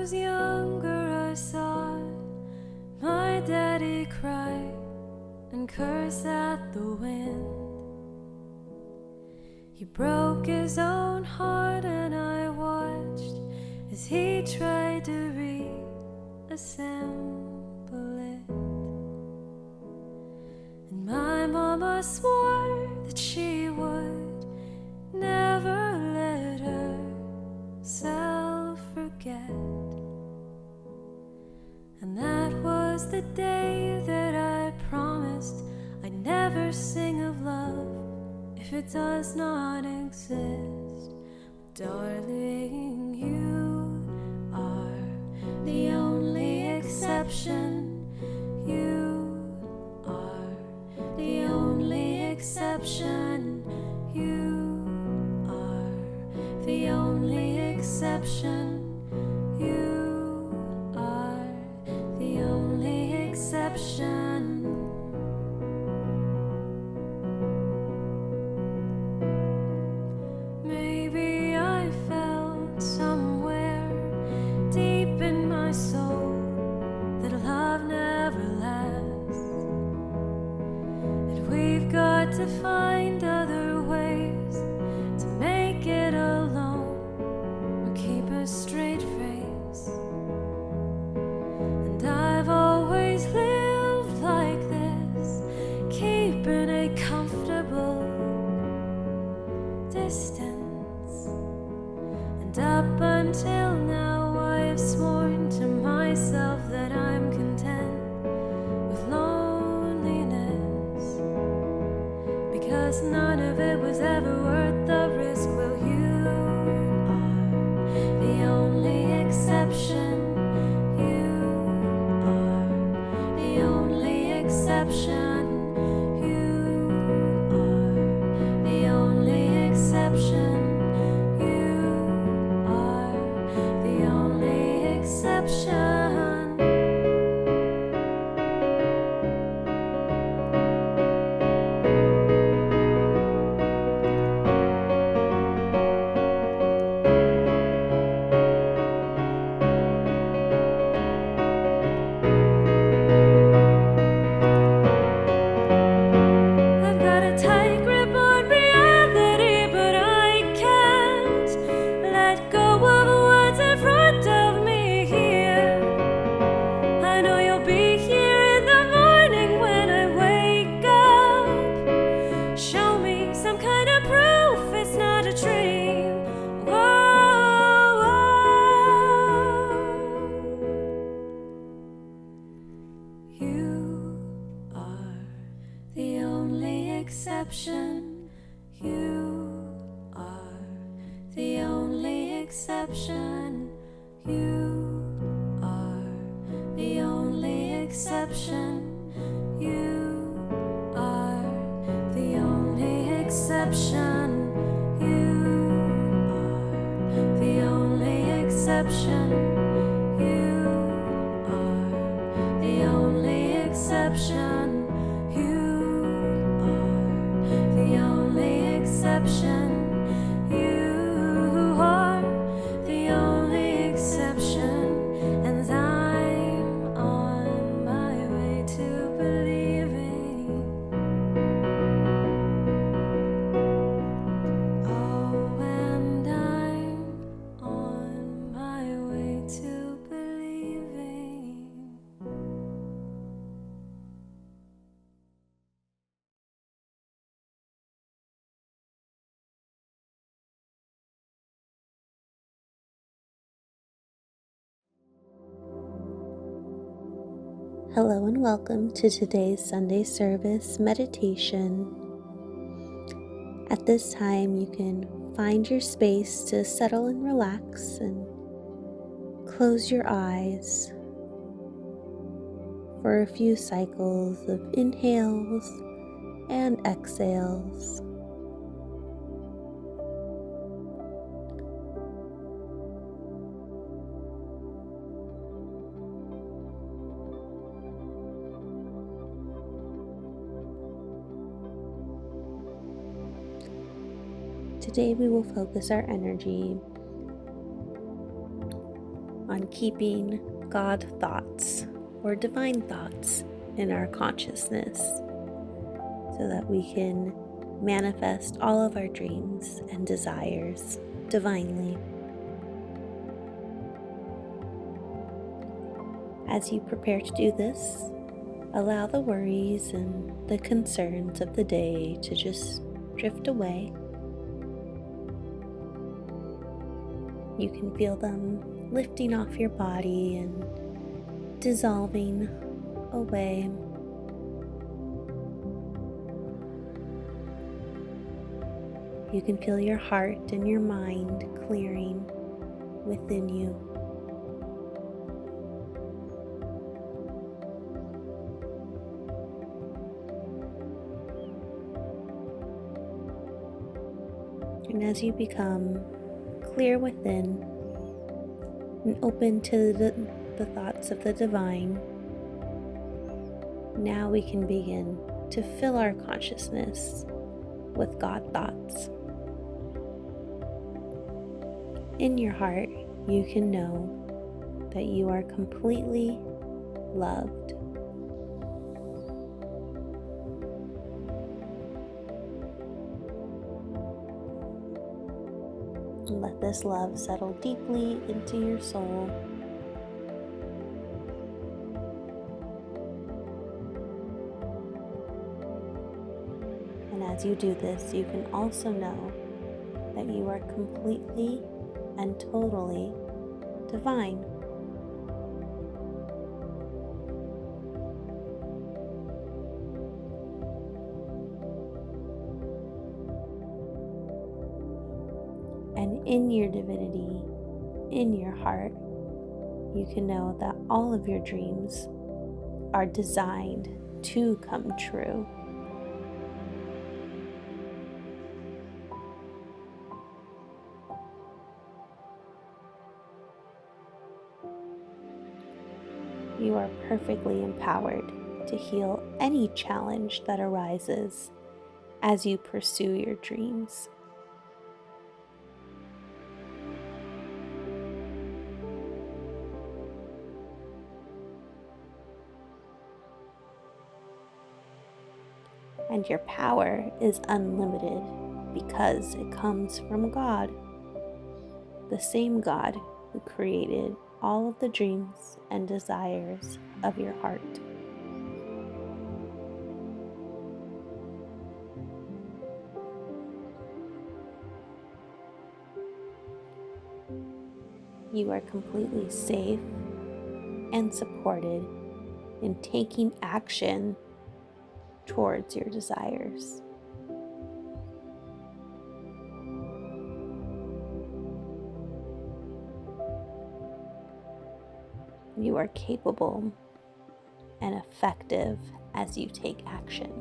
was younger, I saw my daddy cry and curse at the wind. He broke his own heart, and I watched as he tried to reassemble it. And my mama swore that she would never let herself forget. And that was the day that I promised I'd never sing of love if it does not exist. Darling, you are the only exception. You are the only exception. You are the only exception. You are the only exception. Maybe I felt somewhere deep in my soul that love never lasts, and we've got to find other ways to make it alone or keep a straight face. And I've always lived like this, keeping a comfortable distance. And up until now I've sworn to myself that I'm content with loneliness, because none of it was ever worth the risk. Well, you are the only exception. You are the only exception. You are the only exception. You are the only exception. I've got a tight grip on reality, but I can't let go of what's in front of me here. I know you'll be here in the morning when I wake up. Show me some kind of proof it's not a dream. Whoa, You are the only exception. You are the only exception. You are the only exception. You are the only exception. You are the only exception. You are the only exception. You are the only exception. You are the only exception. And I'm on my way to believing. Oh, and I'm on my way to believing. Hello and welcome to today's Sunday service meditation. At this time, you can find your space to settle and relax and close your eyes for a few cycles of inhales and exhales. Today we will focus our energy on keeping God thoughts or divine thoughts in our consciousness so that we can manifest all of our dreams and desires divinely. As you prepare to do this, allow the worries and the concerns of the day to just drift away. You can feel them lifting off your body and dissolving away. You can feel your heart and your mind clearing within you. And as you become clear within and open to the thoughts of the divine, now we can begin to fill our consciousness with God thoughts. In your heart, you can know that you are completely loved. And let this love settle deeply into your soul. And as you do this, you can also know that you are completely and totally divine. And in your divinity, in your heart, you can know that all of your dreams are designed to come true. You are perfectly empowered to heal any challenge that arises as you pursue your dreams. And your power is unlimited because it comes from God, the same God who created all of the dreams and desires of your heart. You are completely safe and supported in taking action towards your desires. You are capable and effective as you take action.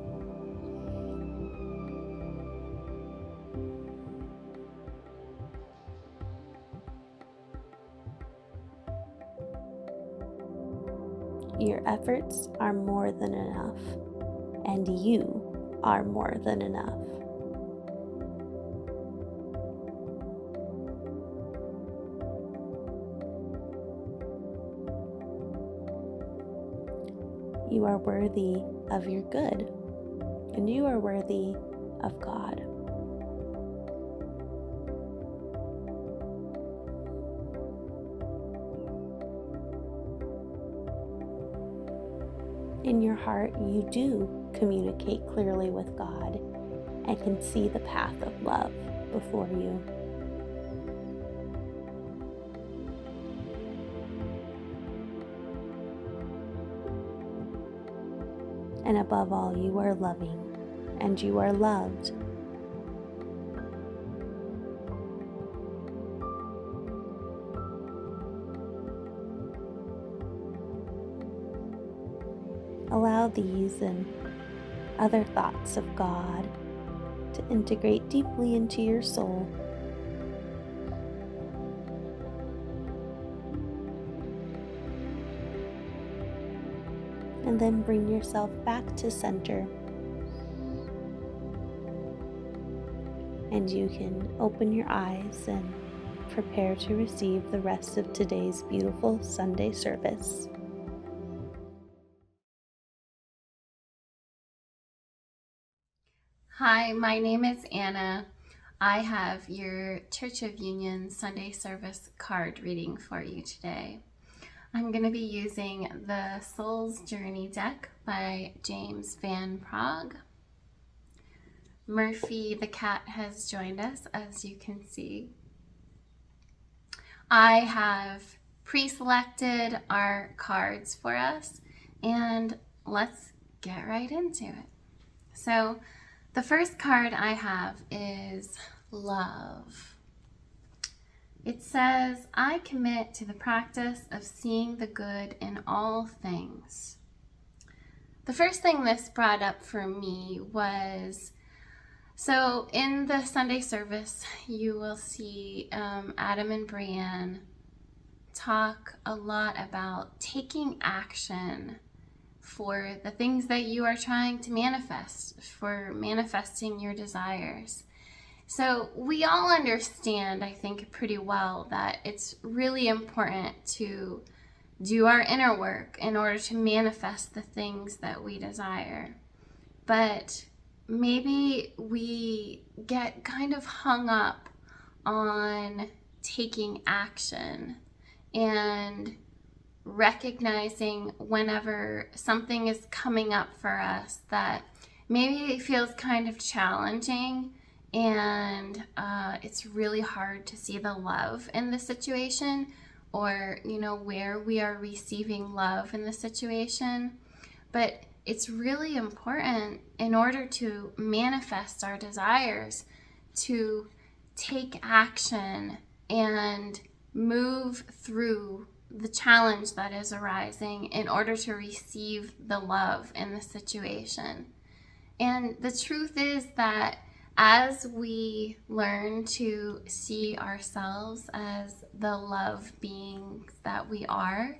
Your efforts are more than enough, and you are more than enough. You are worthy of your good, and you are worthy of God. In your heart, you do communicate clearly with God and can see the path of love before you. And above all, you are loving and you are loved. Allow these and other thoughts of God to integrate deeply into your soul. And then bring yourself back to center. And you can open your eyes and prepare to receive the rest of today's beautiful Sunday service. Hi, my name is Anna. I have your Church of Union Sunday service card reading for you today. I'm going to be using the Soul's Journey deck by James Van Praagh. Murphy the cat has joined us, as you can see. I have pre-selected our cards for us, and let's get right into it. So the first card I have is Love. It says, I commit to the practice of seeing the good in all things. The first thing this brought up for me was, so in the Sunday service, you will see Adam and Brianne talk a lot about taking action for the things that you are trying to manifest, for manifesting your desires. So we all understand, I think, pretty well that it's really important to do our inner work in order to manifest the things that we desire. But maybe we get kind of hung up on taking action and recognizing whenever something is coming up for us that maybe it feels kind of challenging and it's really hard to see the love in the situation, or where we are receiving love in the situation. But it's really important, in order to manifest our desires, to take action and move through the challenge that is arising in order to receive the love in the situation. And the truth is that as we learn to see ourselves as the love beings that we are,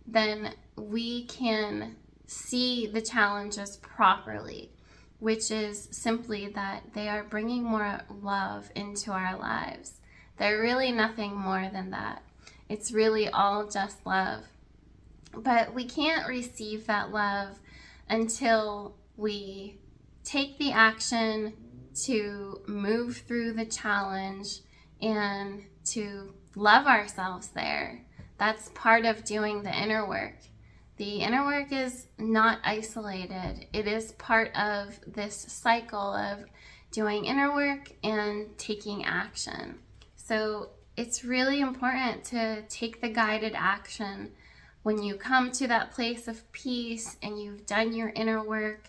then we can see the challenges properly, which is simply that they are bringing more love into our lives. They're really nothing more than that. It's really all just love. But we can't receive that love until we take the action to move through the challenge and to love ourselves there. That's part of doing the inner work. The inner work is not isolated. It is part of this cycle of doing inner work and taking action. So it's really important to take the guided action when you come to that place of peace and you've done your inner work.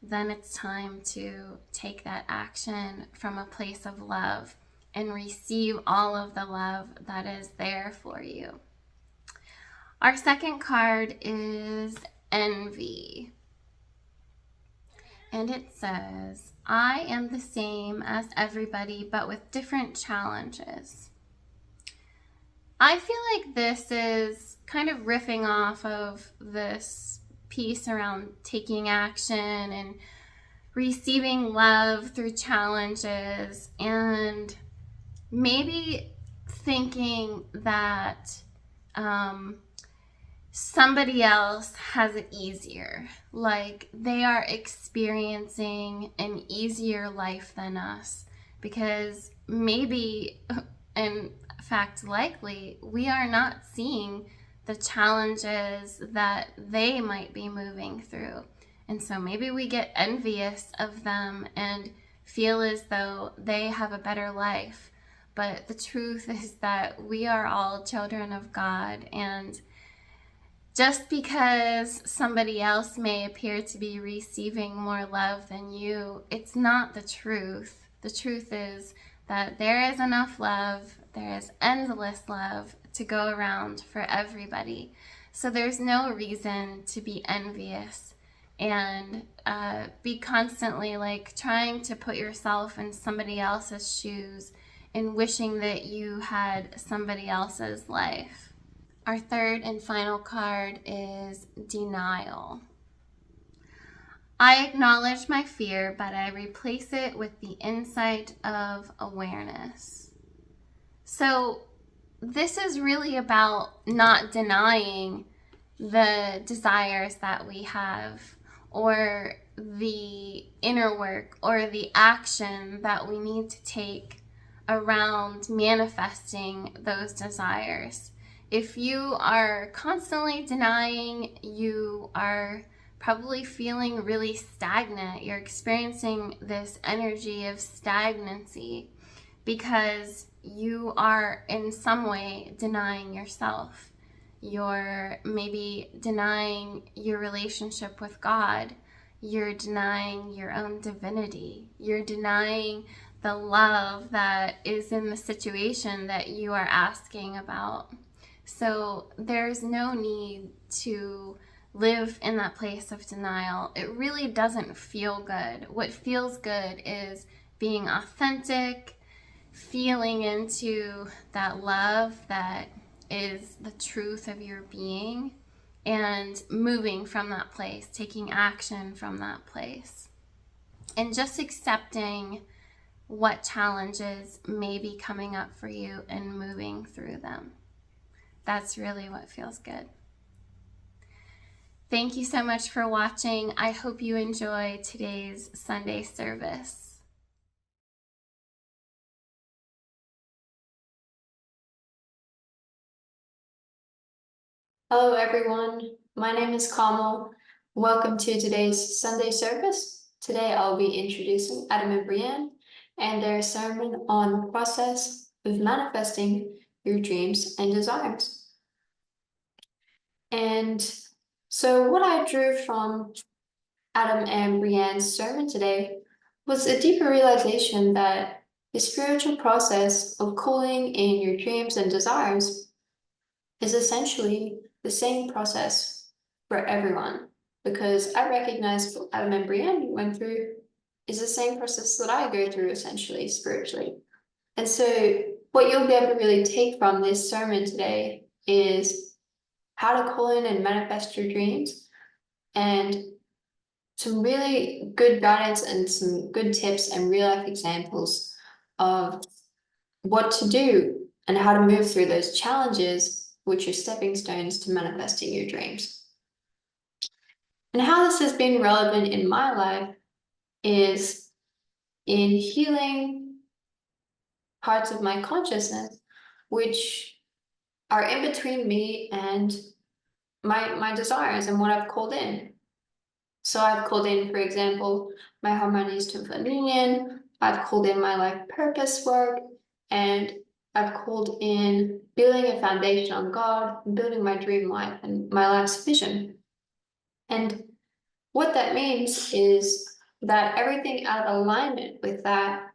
Then it's time to take that action from a place of love and receive all of the love that is there for you. Our second card is Envy. And it says, I am the same as everybody, but with different challenges. I feel like this is kind of riffing off of this piece around taking action and receiving love through challenges, and maybe thinking that somebody else has it easier, like they are experiencing an easier life than us, because maybe, in fact likely, we are not seeing the challenges that they might be moving through. And so maybe we get envious of them and feel as though they have a better life. But the truth is that we are all children of God, and just because somebody else may appear to be receiving more love than you, it's not the truth. The truth is that there is enough love, there is endless love to go around for everybody. So there's no reason to be envious and be constantly trying to put yourself in somebody else's shoes and wishing that you had somebody else's life. Our third and final card is Denial. I acknowledge my fear, but I replace it with the insight of awareness. So this is really about not denying the desires that we have, or the inner work, or the action that we need to take around manifesting those desires. If you are constantly denying, you are probably feeling really stagnant. You're experiencing this energy of stagnancy because you are in some way denying yourself. You're maybe denying your relationship with God. You're denying your own divinity. You're denying the love that is in the situation that you are asking about. So there's no need to live in that place of denial. It really doesn't feel good. What feels good is being authentic, feeling into that love that is the truth of your being, and moving from that place, taking action from that place, and just accepting what challenges may be coming up for you and moving through them. That's really what feels good. Thank you so much for watching. I hope you enjoy today's Sunday service. Hello everyone, my name is Carmel. Welcome to today's Sunday service. Today I'll be introducing Adam and Brienne and their sermon on the process of manifesting your dreams and desires. And so what I drew from Adam and Brienne's sermon today was a deeper realization that the spiritual process of calling in your dreams and desires is essentially the same process for everyone, because I recognize what Adam and Brienne went through is the same process that I go through essentially spiritually. And so what you'll be able to really take from this sermon today is how to call in and manifest your dreams, and some really good guidance and some good tips and real life examples of what to do and how to move through those challenges, which are stepping stones to manifesting your dreams. And how this has been relevant in my life is in healing parts of my consciousness, which are in between me and my desires and what I've called in. So I've called in, for example, my harmonious twin flame union, I've called in my life purpose work, and I've called in building a foundation on God, building my dream life and my life's vision. And what that means is that everything out of alignment with that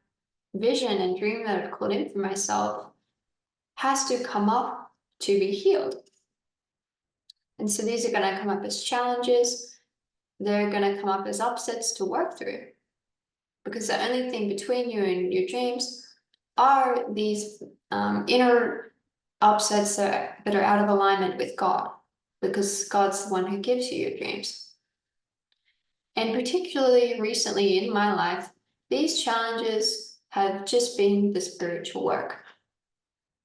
vision and dream that I've called in for myself has to come up to be healed. And so these are going to come up as challenges. They're going to come up as upsets to work through, because the only thing between you and your dreams are these inner upsets that are out of alignment with God, because God's the one who gives you your dreams. And particularly recently in my life, these challenges have just been the spiritual work.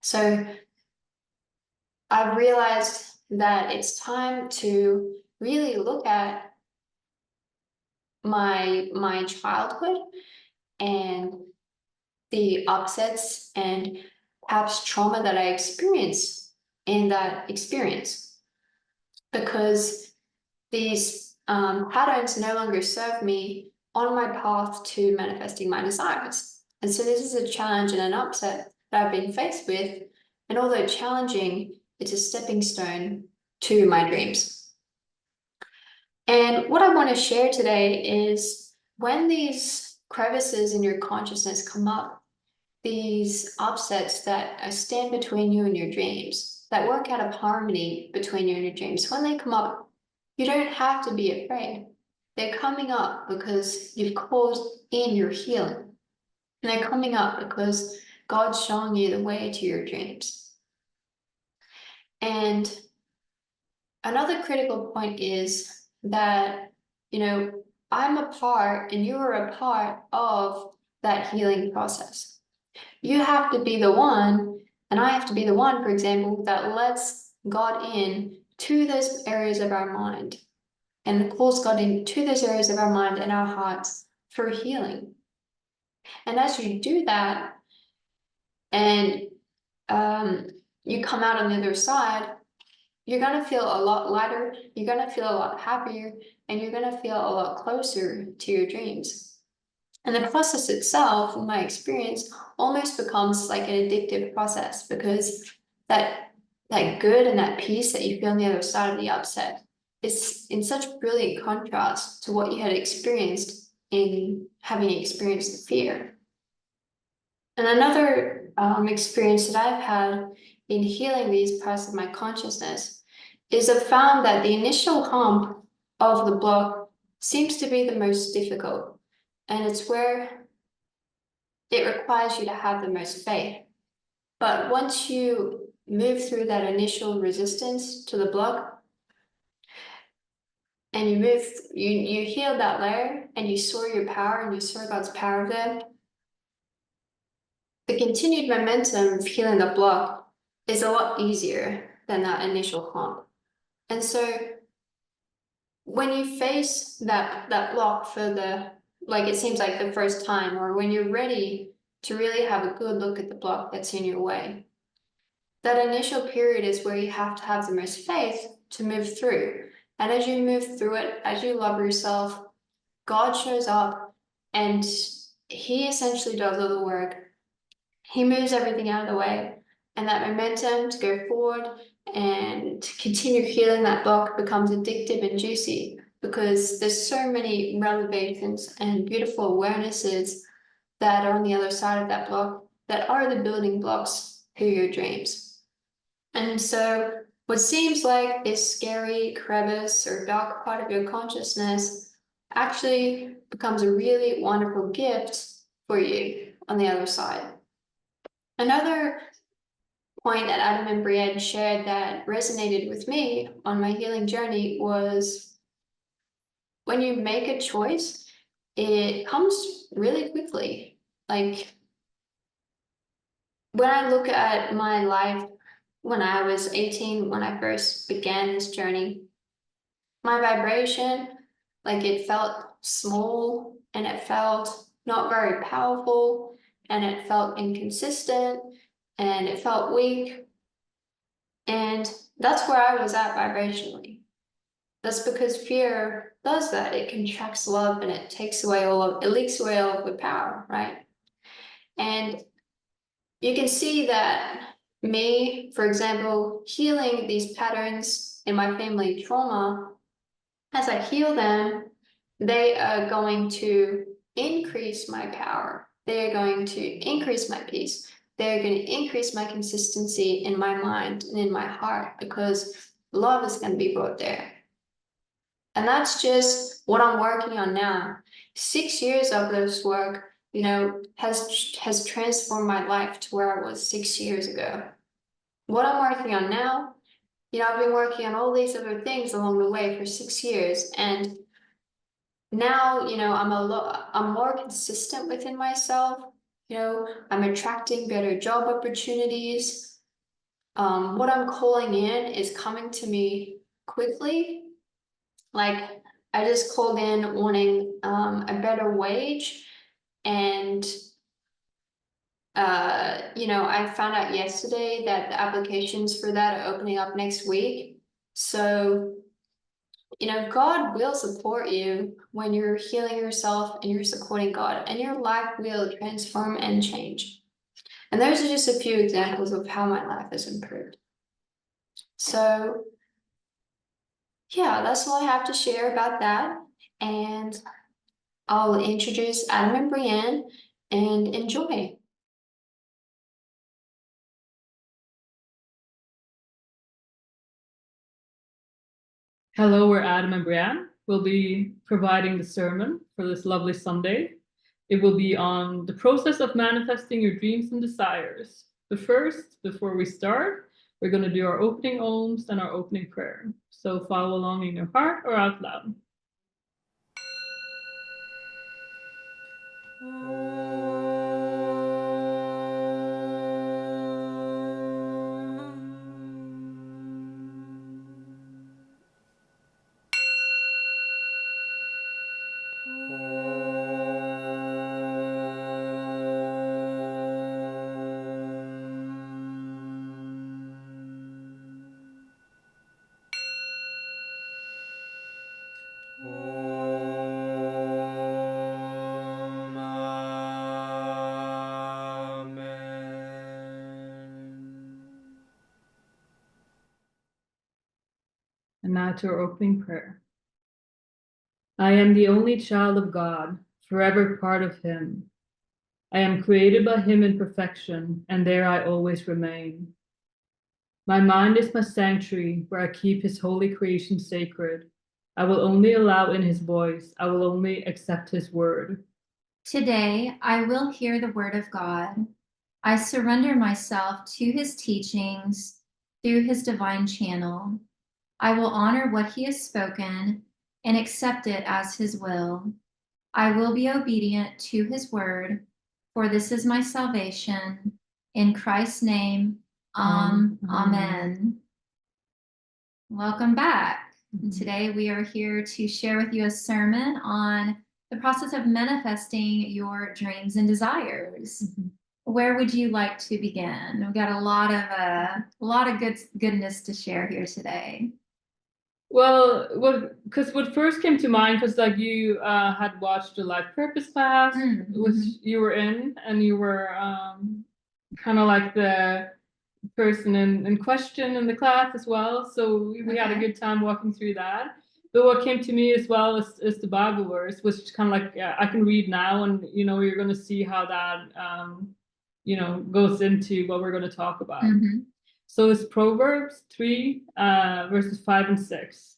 So I've realized that it's time to really look at my childhood and the upsets and perhaps trauma that I experienced in that experience, because these patterns no longer serve me on my path to manifesting my desires. And so this is a challenge and an upset that I've been faced with, and although challenging, it's a stepping stone to my dreams. And what I want to share today is when these crevices in your consciousness come up, these upsets that stand between you and your dreams, that work out of harmony between you and your dreams, when they come up, you don't have to be afraid. They're coming up because you've called in your healing. And they're coming up because God's showing you the way to your dreams. And another critical point is that, I'm a part and you are a part of that healing process. You have to be the one And I have to be the one, for example, that lets God in to those areas of our mind and calls God into those areas of our mind and our hearts for healing. And as you do that, and you come out on the other side, you're going to feel a lot lighter, you're going to feel a lot happier, and you're going to feel a lot closer to your dreams. And the process itself, in my experience, almost becomes like an addictive process, because that good and that peace that you feel on the other side of the upset is in such brilliant contrast to what you had experienced in having experienced the fear. And another experience that I've had in healing these parts of my consciousness is I've found that the initial hump of the block seems to be the most difficult. And it's where it requires you to have the most faith. But once you move through that initial resistance to the block, and you heal that layer, and you saw your power and you saw God's power there, the continued momentum of healing the block is a lot easier than that initial hump. And so when you face that block for like it seems like the first time, or when you're ready to really have a good look at the block that's in your way, that initial period is where you have to have the most faith to move through. And as you move through it, as you love yourself, God shows up and he essentially does all the work. He moves everything out of the way, and that momentum to go forward and to continue healing that block becomes addictive and juicy, because there's so many revelations and beautiful awarenesses that are on the other side of that block that are the building blocks to your dreams. And so what seems like this scary crevice or dark part of your consciousness actually becomes a really wonderful gift for you on the other side. Another point that Adam and Brienne shared that resonated with me on my healing journey was when you make a choice, it comes really quickly. Like when I look at my life when I was 18, when I first began this journey, my vibration, like it felt small and it felt not very powerful and it felt inconsistent and it felt weak. And that's where I was at vibrationally. That's because fear does that. It contracts love and it takes away it leaks away all of the power, right? And you can see that me, for example, healing these patterns in my family trauma, as I heal them, they are going to increase my power. They're going to increase my peace. They're going to increase my consistency in my mind and in my heart, because love is going to be brought there. And that's just what I'm working on now. 6 years of this work, has transformed my life to where I was 6 years ago. What I'm working on now, I've been working on all these other things along the way for 6 years, and now, I'm more consistent within myself. I'm attracting better job opportunities. What I'm calling in is coming to me quickly. Like I just called in wanting a better wage, and I found out yesterday that the applications for that are opening up next week. So God will support you when you're healing yourself and you're supporting God, and your life will transform and change. And those are just a few examples of how my life has improved. So yeah, that's all I have to share about that. And I'll introduce Adam and Brienne, and enjoy. Hello, we're Adam and Brienne. We'll be providing the sermon for this lovely Sunday. It will be on the process of manifesting your dreams and desires. But first, before we start, we're going to do our opening ohms and our opening prayer. So follow along in your heart or out loud. And now to our opening prayer. I am the only child of God, forever part of Him. I am created by Him in perfection, and there I always remain. My mind is my sanctuary, where I keep His holy creation sacred. I will only allow in His voice, I will only accept His word. Today, I will hear the word of God. I surrender myself to His teachings through His divine channel. I will honor what He has spoken and accept it as His will. I will be obedient to His word, for this is my salvation. In Christ's name, Amen. Welcome back. Today we are here to share with you a sermon on the process of manifesting your dreams and desires. Where would you like to begin? We've got a lot of goodness to share here today. Well, what first came to mind was like you had watched the Life Purpose class, which you were in, and you were kind of like the person in question in the class as well. So we had a good time walking through that. But what came to me as well is the Bible verse, which is kind of like I can read now, and you're going to see how that goes into what we're going to talk about. So it's Proverbs 3, verses 5 and 6.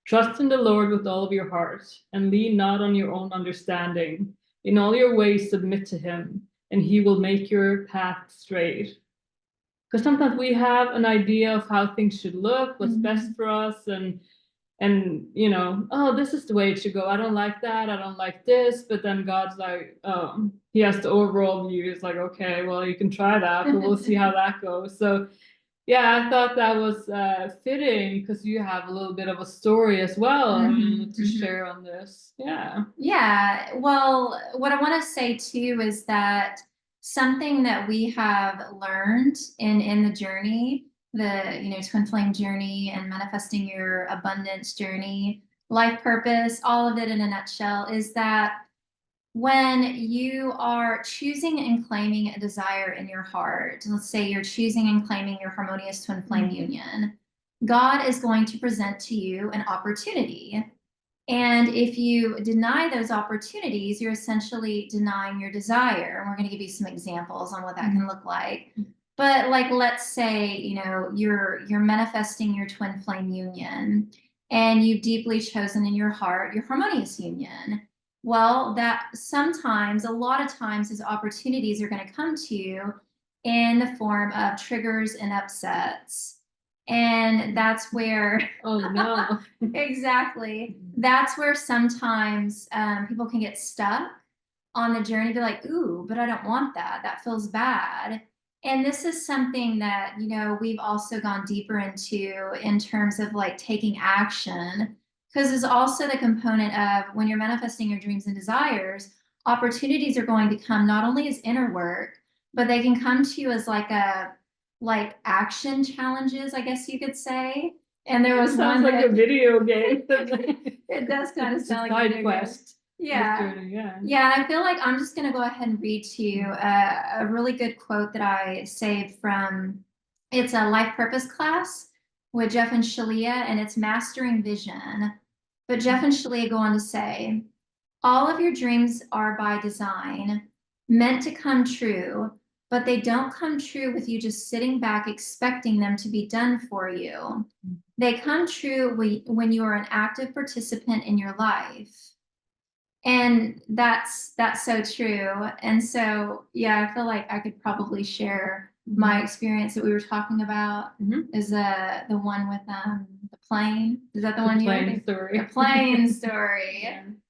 Trust in the Lord with all of your heart, and lean not on your own understanding. In all your ways submit to Him, and He will make your path straight. Because sometimes we have an idea of how things should look, what's best for us, and oh, this is the way it should go. I don't like that. I don't like this. But then God's like, He has the overall view. It's like, okay, well, you can try that, but we'll see how that goes. So yeah, I thought that was fitting because you have a little bit of a story as well to share on this. Yeah. Well, what I want to say too is that something that we have learned in the journey, the twin flame journey and manifesting your abundance journey, life purpose, all of it in a nutshell, is that when you are choosing and claiming a desire in your heart, let's say you're choosing and claiming your harmonious twin flame union, God is going to present to you an opportunity. And if you deny those opportunities, you're essentially denying your desire. And we're going to give you some examples on what that can look like. But like, let's say, you're manifesting your twin flame union, and you've deeply chosen in your heart your harmonious union. Well, that sometimes, a lot of times, these opportunities are going to come to you in the form of triggers and upsets. And that's where, oh no, exactly. That's where sometimes people can get stuck on the journey, be like, ooh, but I don't want that. That feels bad. And this is something that, we've also gone deeper into in terms of like taking action, because there's also the component of when you're manifesting your dreams and desires, opportunities are going to come not only as inner work, but they can come to you as like action challenges, I guess you could say. And there was sounds one like a video game. It does kind of sound like a video quest. Yeah. And I feel like I'm just going to go ahead and read to you a really good quote that I saved from, it's a life purpose class with Jeff and Shaleia, and it's Mastering Vision. But Jeff and Shaleia go on to say, all of your dreams are by design, meant to come true, but they don't come true with you just sitting back expecting them to be done for you. They come true when you are an active participant in your life. And that's so true. And so, I feel like I could probably share my experience that we were talking about is the one with the plane. Is that the one you plane story? The plane story.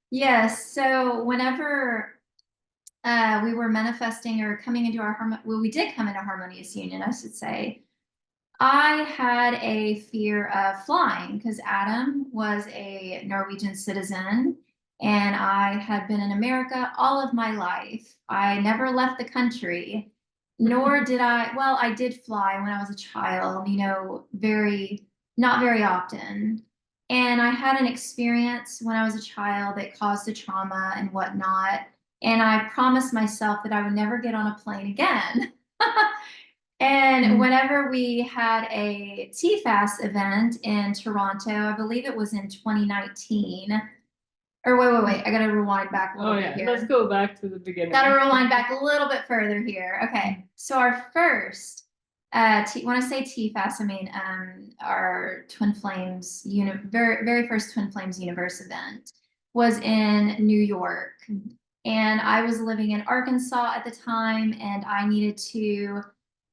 Yes. So whenever we were manifesting or coming into we did come into harmonious union, I should say. I had a fear of flying because Adam was a Norwegian citizen and I had been in America all of my life. I never left the country, nor did I did fly when I was a child, not very often. And I had an experience when I was a child that caused a trauma and whatnot. And I promised myself that I would never get on a plane again. And whenever we had a TFAS event in Toronto, I believe it was in 2019. Or wait, I gotta rewind back a little bit here. Let's go back to the beginning. Gotta rewind back a little bit further here. Okay, so our first, when I say TFAS, I mean our Twin Flames, very first Twin Flames Universe event was in New York. And I was living in Arkansas at the time, and I needed to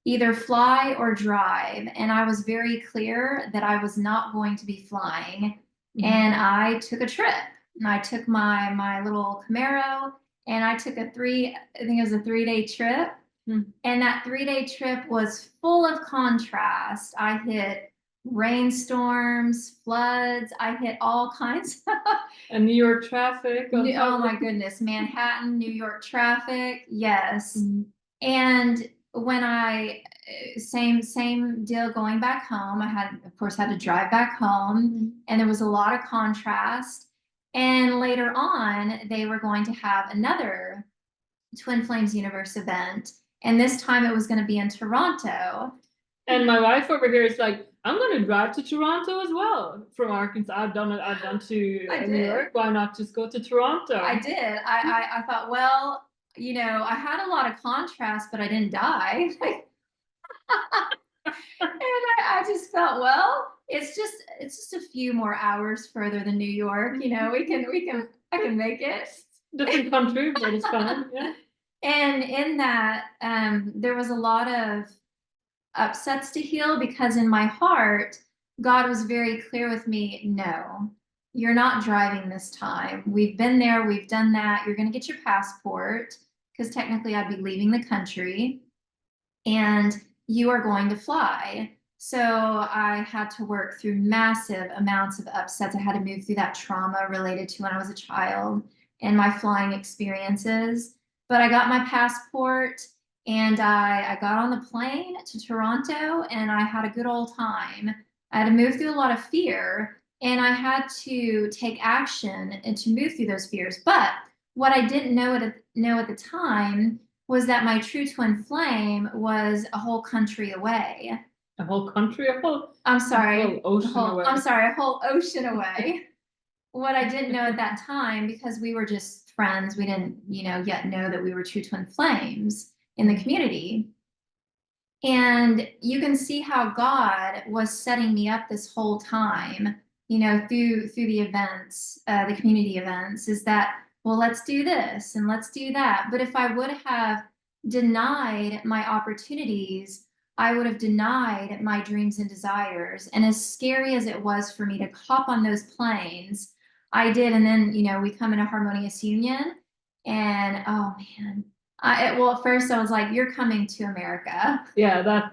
either fly or drive. And I was very clear that I was not going to be flying. And I took a trip. And I took my little Camaro, and I took I think it was a 3-day trip. And that 3-day trip was full of contrast. I hit rainstorms, floods, I hit all kinds of and New York traffic. oh my goodness, Manhattan, New York traffic, yes. And when same deal going back home, I of course had to drive back home, and there was a lot of contrast. And later on, they were going to have another Twin Flames Universe event, and this time it was going to be in Toronto. And my wife over here is like, I'm going to drive to Toronto as well from Arkansas. I've done to New York. Why not just go to Toronto? I did. I thought, well, I had a lot of contrast, but I didn't die. And I just felt, well, it's just a few more hours further than New York. I can make it. Different country, but it's fine. Yeah. And in that, there was a lot of upsets to heal, because in my heart, God was very clear with me. No, you're not driving this time. We've been there. We've done that. You're going to get your passport, because technically I'd be leaving the country, and you are going to fly. So I had to work through massive amounts of upsets. I had to move through that trauma related to when I was a child and my flying experiences. But I got my passport, and I got on the plane to Toronto, and I had a good old time. I had to move through a lot of fear, and I had to take action and to move through those fears. But what I didn't know at the time was that my true twin flame was a whole country away. A whole country? I'm sorry. A whole ocean away. I'm sorry, a whole ocean away. What I didn't know at that time, because we were just friends, we didn't, yet know that we were true twin flames in the community. And you can see how God was setting me up this whole time, through the events, the community events, is that, well, let's do this and let's do that. But if I would have denied my opportunities, I would have denied my dreams and desires. And as scary as it was for me to hop on those planes, I did. And then, we come in a harmonious union, and oh man, at first I was like, you're coming to America. Yeah,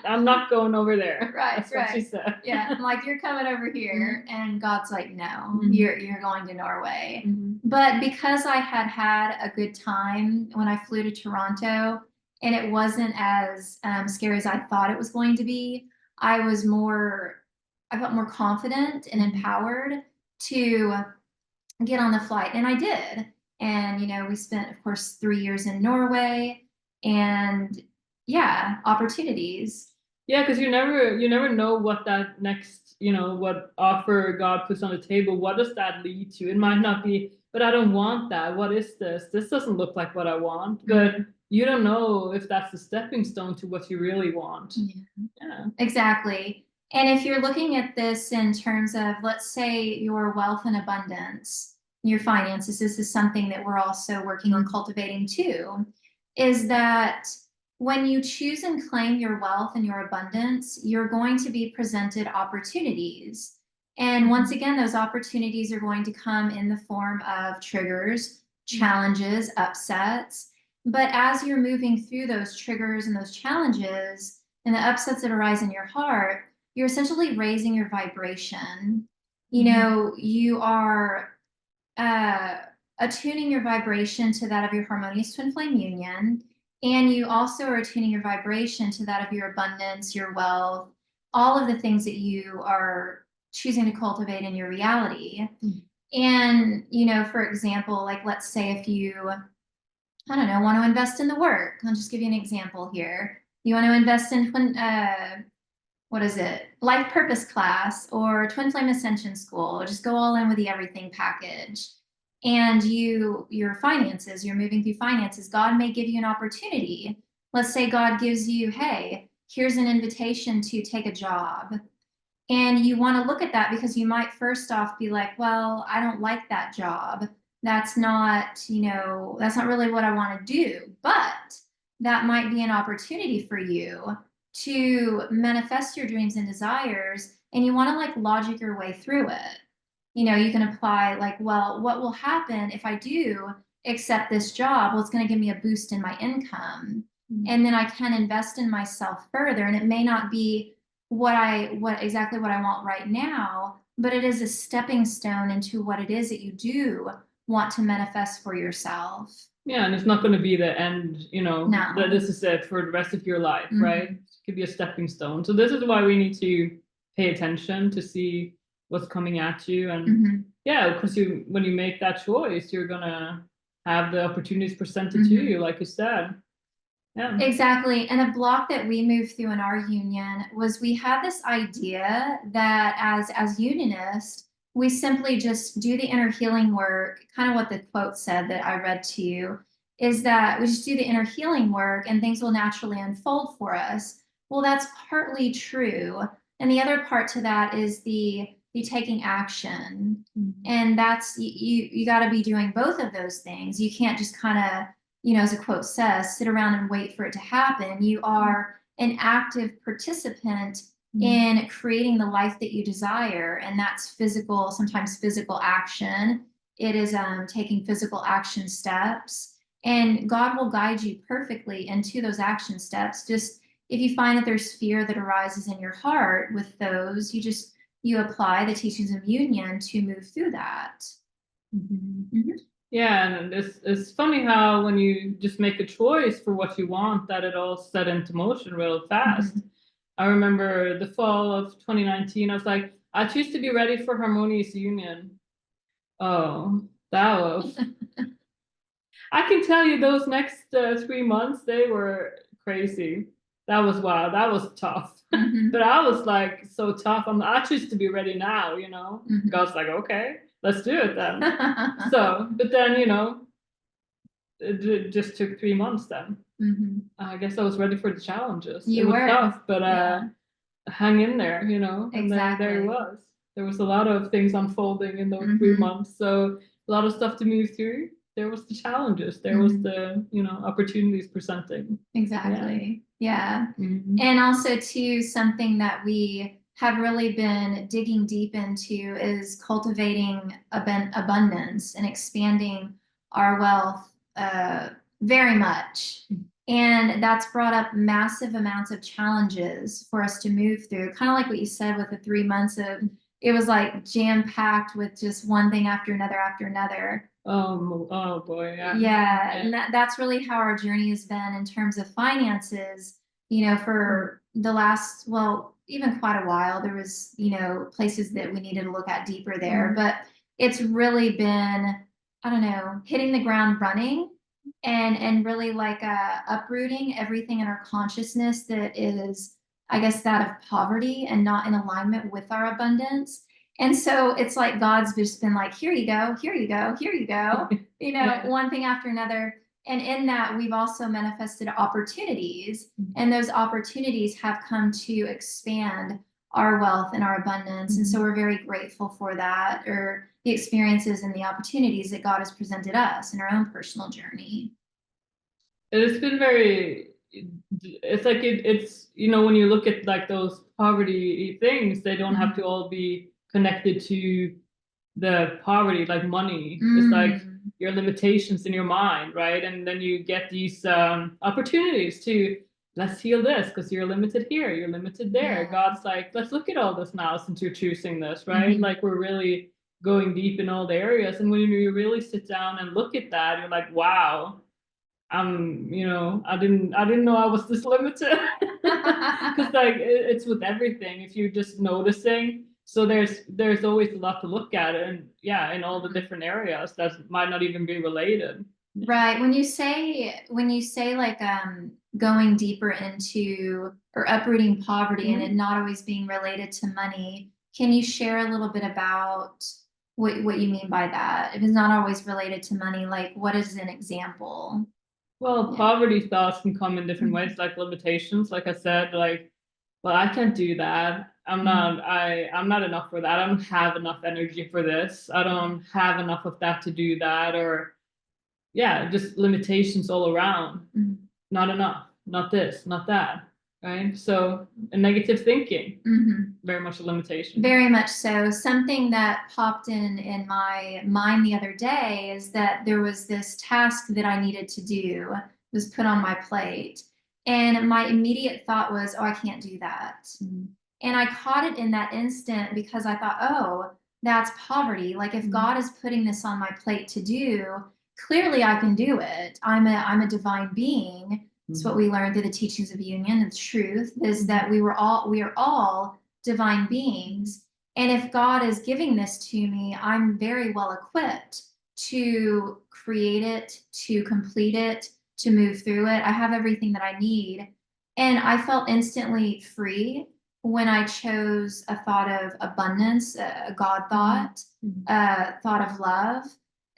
I'm not going over there. Right, That's what she said. Yeah, I'm like, you're coming over here. And God's like, no, you're going to Norway. But because I had a good time when I flew to Toronto, and it wasn't as scary as I thought it was going to be, I felt more confident and empowered to get on the flight, and I did. And we spent, of course, 3 years in Norway, and yeah, opportunities. Yeah, because you never know what that next, what offer God puts on the table. What does that lead to? It might not be, but I don't want that. What is this? This doesn't look like what I want. But you don't know if that's the stepping stone to what you really want. Yeah. Exactly. And if you're looking at this in terms of, let's say, your wealth and abundance, your finances, this is something that we're also working on cultivating too, is that when you choose and claim your wealth and your abundance, you're going to be presented opportunities. And once again, those opportunities are going to come in the form of triggers, challenges, upsets. But as you're moving through those triggers and those challenges and the upsets that arise in your heart, you're essentially raising your vibration. You are attuning your vibration to that of your harmonious twin flame union. And you also are attuning your vibration to that of your abundance, your wealth, all of the things that you are choosing to cultivate in your reality. And, for example, like, let's say if you, I don't know, want to invest in the work. I'll just give you an example here. You want to invest in what is it? Life purpose class or twin flame ascension school, or just go all in with the everything package. And your finances, you're moving through finances. God may give you an opportunity. Let's say God gives you, hey, here's an invitation to take a job. And you want to look at that because you might first off be like, well, I don't like that job. That's not, that's not really what I want to do. But that might be an opportunity for you to manifest your dreams and desires. And you want to like logic your way through it. You can apply like, well, what will happen if I do accept this job? Well, it's going to give me a boost in my income. And then I can invest in myself further. And it may not be exactly what I want right now, but it is a stepping stone into what it is that you do want to manifest for yourself. Yeah, and it's not going to be the end, No. that this is it for the rest of your life, right? It could be a stepping stone. So this is why we need to pay attention to see what's coming at you. And yeah, because when you make that choice, you're gonna have the opportunities presented to you, like you said. Yeah. Exactly. And a block that we moved through in our union was we had this idea that as unionists, we simply just do the inner healing work, kind of what the quote said that I read to you, is that we just do the inner healing work and things will naturally unfold for us. Well, that's partly true. And the other part to that is the taking action. And that's you got to be doing both of those things. You can't just kind of, as the quote says, sit around and wait for it to happen. You are an active participant in creating the life that you desire. And that's physical, sometimes physical action. It is taking physical action steps. And God will guide you perfectly into those action steps. Just if you find that there's fear that arises in your heart with those, you apply the teachings of union to move through that. Yeah, and it's funny how when you just make a choice for what you want, that it all set into motion real fast. I remember the fall of 2019, I was like, I choose to be ready for harmonious union. Oh, that was... I can tell you those next 3 months, they were crazy. That was wild. That was tough. But I was like so tough. I choose to be ready now, God's like, okay, let's do it then. But then, it just took 3 months then. I guess I was ready for the challenges. It was tough, but hang in there, and Exactly. there it was. There was a lot of things unfolding in those 3 months. So a lot of stuff to move through. There was the challenges. There was the, opportunities presenting. Exactly. Yeah. And also too, something that we have really been digging deep into is cultivating abundance and expanding our wealth very much. And that's brought up massive amounts of challenges for us to move through. Kind of like what you said with the 3 months of, it was like jam-packed with just one thing after another after another. Oh boy, yeah. Yeah, and that's really how our journey has been in terms of finances, for the last, well, even quite a while. There was, places that we needed to look at deeper there, but it's really been, I don't know, hitting the ground running and really like uprooting everything in our consciousness that is, I guess, that of poverty and not in alignment with our abundance. And so it's like God's just been like, here you go, here you go, here you go, one thing after another. And in that, we've also manifested opportunities, and those opportunities have come to expand our wealth and our abundance. And so we're very grateful for that, or the experiences and the opportunities that God has presented us in our own personal journey. It's been it's like it's when you look at like those poverty things, they don't have to all be connected to the poverty, like money. It's like your limitations in your mind, right? And then you get these opportunities to, let's heal this because you're limited here, you're limited there. God's like, let's look at all this now since you're choosing this, right? Like we're really going deep in all the areas. And when you really sit down and look at that, you're like, wow, I didn't know I was this limited. Because like it's with everything. If you're just noticing, so there's always a lot to look at, and in all the different areas that might not even be related. Right. When you say like going deeper into or uprooting poverty and it not always being related to money. Can you share a little bit about what you mean by that? If it's not always related to money, like what is an example? Well, Yeah. poverty thoughts can come in different ways, like limitations. Like I said, like, well, I can't do that. I'm not enough for that. I don't have enough energy for this. I don't have enough of that to do that. Or yeah, just limitations all around. Not enough, not this, not that. Right. So a negative thinking, very much a limitation. Very much so. Something that popped in my mind the other day is that there was this task that I needed to do, was put on my plate. And my immediate thought was, oh, I can't do that. And I caught it in that instant because I thought, oh, that's poverty. Like if God is putting this on my plate to do, clearly I can do it. I'm a divine being. It's what we learned through the teachings of union. The truth is that we are all divine beings. And if God is giving this to me, I'm very well equipped to create it, to complete it, to move through it. I have everything that I need. And I felt instantly free when I chose a thought of abundance, a God thought, a thought of love.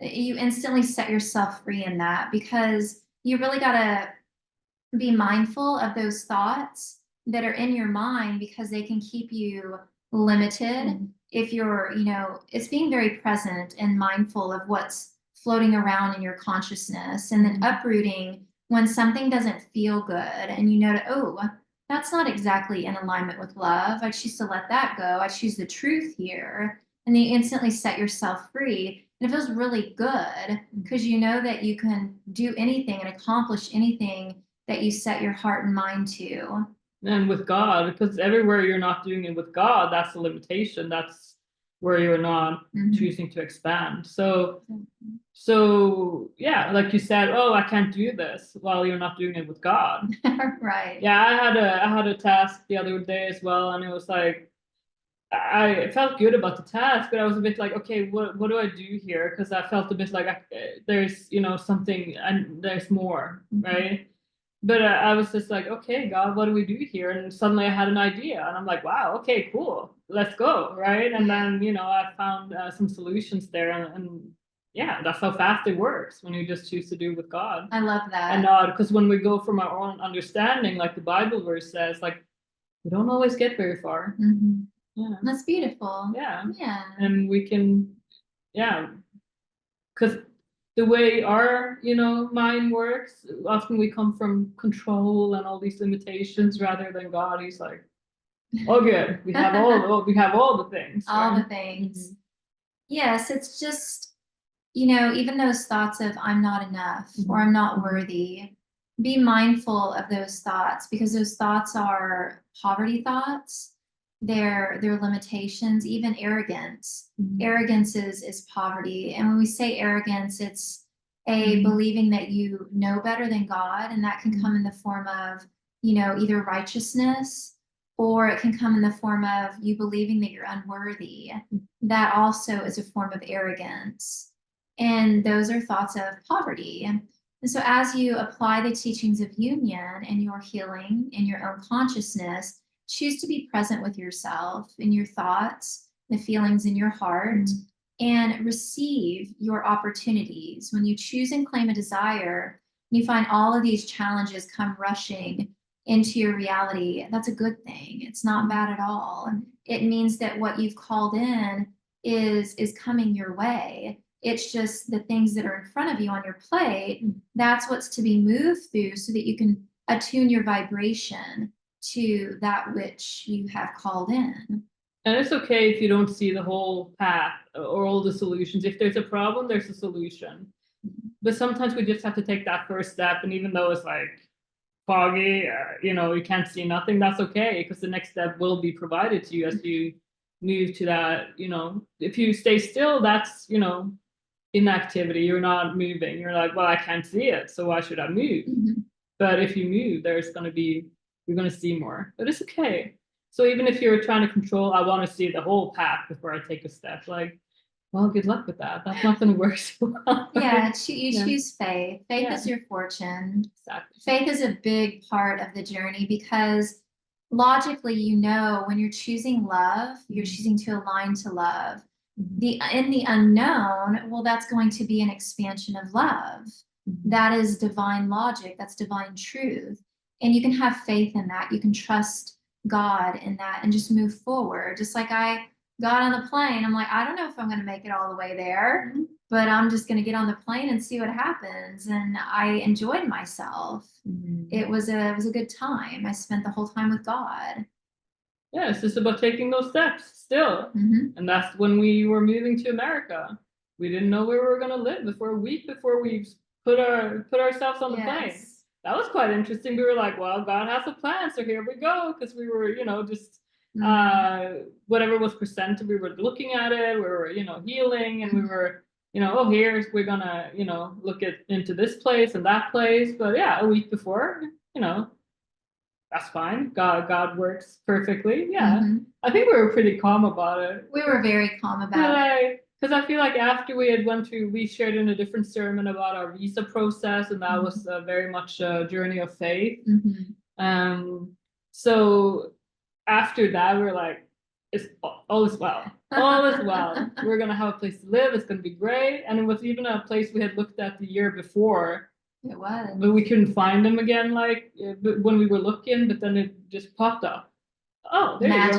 You instantly set yourself free in that because you really got to be mindful of those thoughts that are in your mind because they can keep you limited. If you're, it's being very present and mindful of what's floating around in your consciousness and then uprooting when something doesn't feel good and oh, that's not exactly in alignment with love. I choose to let that go. I choose the truth here. And then you instantly set yourself free. And it feels really good because you know that you can do anything and accomplish anything that you set your heart and mind to. And with God, because everywhere you're not doing it with God, that's the limitation. That's where you're not choosing to expand. So yeah, like you said, oh, I can't do this while you're not doing it with God. Right. Yeah, I had a task the other day as well, and it was like I felt good about the task, but I was a bit like, okay, what do I do here? Because I felt a bit like there's something and there's more, right? But I was just like, okay, God, what do we do here? And suddenly I had an idea, and I'm like, wow, okay, cool, let's go, right? And then I found some solutions there, and yeah, that's how fast it works when you just choose to do it with God. I love that. And because when we go from our own understanding, like the Bible verse says, like we don't always get very far. Yeah, that's beautiful. Yeah, and we can, because the way our mind works, often we come from control and all these limitations rather than God. He's like, oh good, we have all the things, all right? the things. Yes, it's just even those thoughts of I'm not enough or I'm not worthy, be mindful of those thoughts because those thoughts are poverty thoughts. They're limitations, even arrogance. Arrogance is poverty. And when we say arrogance, it's a believing that you know better than God, and that can come in the form of, either righteousness, or it can come in the form of you believing that you're unworthy. That also is a form of arrogance. And those are thoughts of poverty. And so as you apply the teachings of union in your healing, in your own consciousness, choose to be present with yourself in your thoughts, the feelings in your heart, and receive your opportunities. When you choose and claim a desire, and you find all of these challenges come rushing into your reality, that's a good thing. It's not bad at all. It means that what you've called in is coming your way. It's just the things that are in front of you on your plate. That's what's to be moved through so that you can attune your vibration to that which you have called in. And it's okay if you don't see the whole path or all the solutions. If there's a problem, there's a solution. But sometimes we just have to take that first step. And even though it's like foggy, you can't see nothing, that's okay, because the next step will be provided to you as you move to that. If you stay still, that's inactivity. You're not moving. You're like, well, I can't see it, so why should I move? But if you move, you're going to see more. But it's okay. So even if you're trying to control, I want to see the whole path before I take a step. Like, well, good luck with that. That's not going to work so well. Yeah, you Yeah. choose faith. Faith Yeah. is your fortune. Exactly. Faith is a big part of the journey because logically, you know, when you're choosing love, you're choosing to align to love. In the unknown, well, that's going to be an expansion of love. That is divine logic, that's divine truth. And you can have faith in that. You can trust God in that and just move forward. Just like I got on the plane, I'm like, I don't know if I'm going to make it all the way there, but I'm just going to get on the plane and see what happens. And I enjoyed myself. It was a good time. I spent the whole time with God. Yeah, it's just about taking those steps still. And that's when we were moving to America. We didn't know where we were going to live before a week before we put ourselves on the plane. That was quite interesting. We were like, well, God has a plan, so here we go. Because we were, just whatever was presented, we were looking at it, we were, healing, and we were, oh, we're gonna, look into this place and that place. But yeah, a week before, that's fine. God works perfectly. Yeah. I think we were pretty calm about it. We were very calm about it. Because I feel like after we shared in a different sermon about our visa process, and that was very much a journey of faith. So after that, we were like, all is well. All is well. We're going to have a place to live. It's going to be great. And it was even a place we had looked at the year before. It was. But we couldn't find them again, when we were looking, but then it just popped up. Oh, there you go.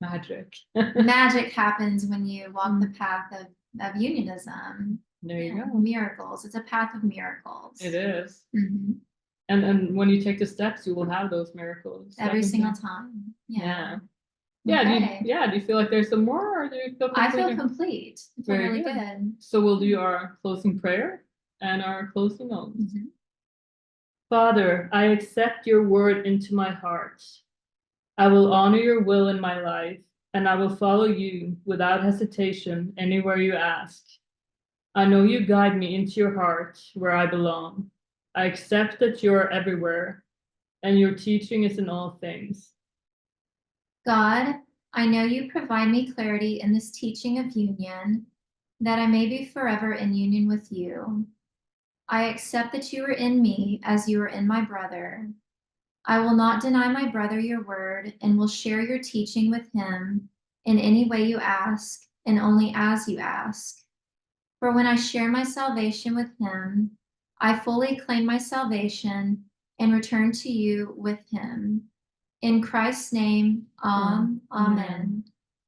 Magic. Magic happens when you walk the path of unionism. There you go. Miracles. It's a path of miracles. It is. And when you take the steps, you will have those miracles. Every single time. Yeah. Okay. Do you feel like there's some more, or do you feel complete? I feel complete. I feel really good. So we'll do our closing prayer and our closing notes. Father, I accept your word into my heart. I will honor your will in my life, and I will follow you without hesitation anywhere you ask. I know you guide me into your heart where I belong. I accept that you are everywhere, and your teaching is in all things. God, I know you provide me clarity in this teaching of union, that I may be forever in union with you. I accept that you are in me as you are in my brother. I will not deny my brother your word, and will share your teaching with him in any way you ask, and only as you ask. For when I share my salvation with him, I fully claim my salvation and return to you with him. In Christ's name, Amen.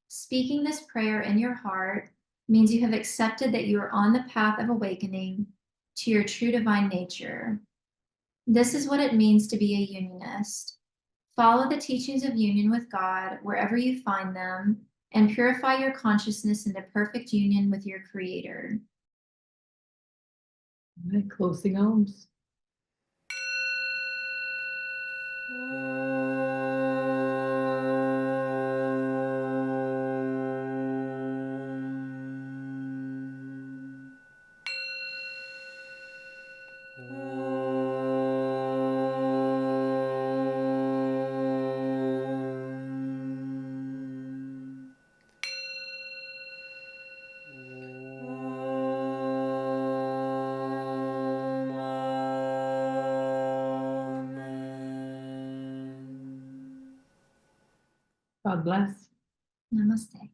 Speaking this prayer in your heart means you have accepted that you are on the path of awakening to your true divine nature. This is what it means to be a unionist. Follow the teachings of union with God wherever you find them, and purify your consciousness into perfect union with your Creator. All right, closing arms. God bless. Namaste.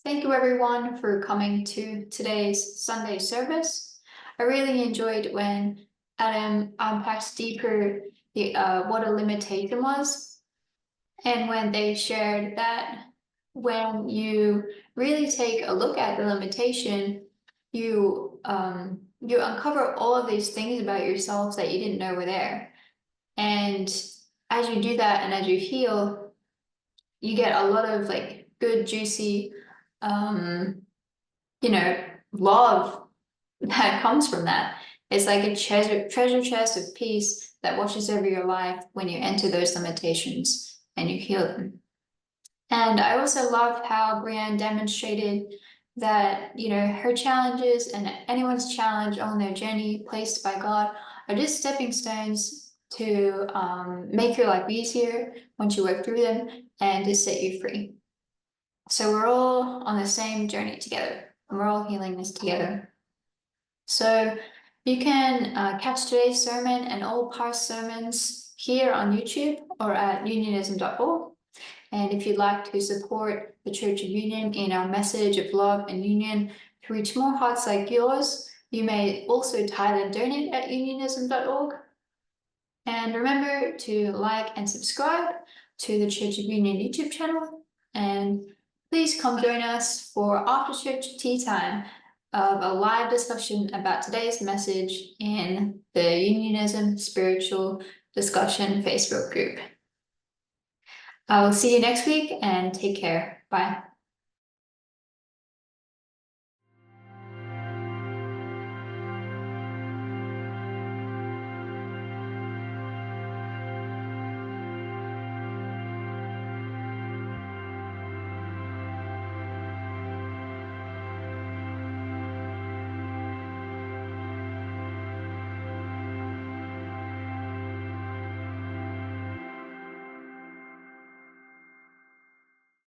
Thank you everyone for coming to today's Sunday service. I really enjoyed when Adam unpacked deeper what a limitation was, and when they shared that when you really take a look at the limitation, you uncover all of these things about yourself that you didn't know were there. And as you do that and as you heal, you get a lot of good, juicy, love that comes from that. It's like a treasure chest of peace that washes over your life when you enter those limitations and you heal them. And I also love how Brienne demonstrated that, her challenges and anyone's challenge on their journey placed by God are just stepping stones to make your life easier once you work through them and to set you free. So we're all on the same journey together, and we're all healing this together. So you can catch today's sermon and all past sermons here on YouTube or at unionism.org. And if you'd like to support the Church of Union in our message of love and union to reach more hearts like yours, you may also tithe and donate at unionism.org. And remember to like and subscribe to the Church of Union YouTube channel. And please come join us for after church tea time of a live discussion about today's message in the Unionism Spiritual Discussion Facebook group. I will see you next week and take care. Bye.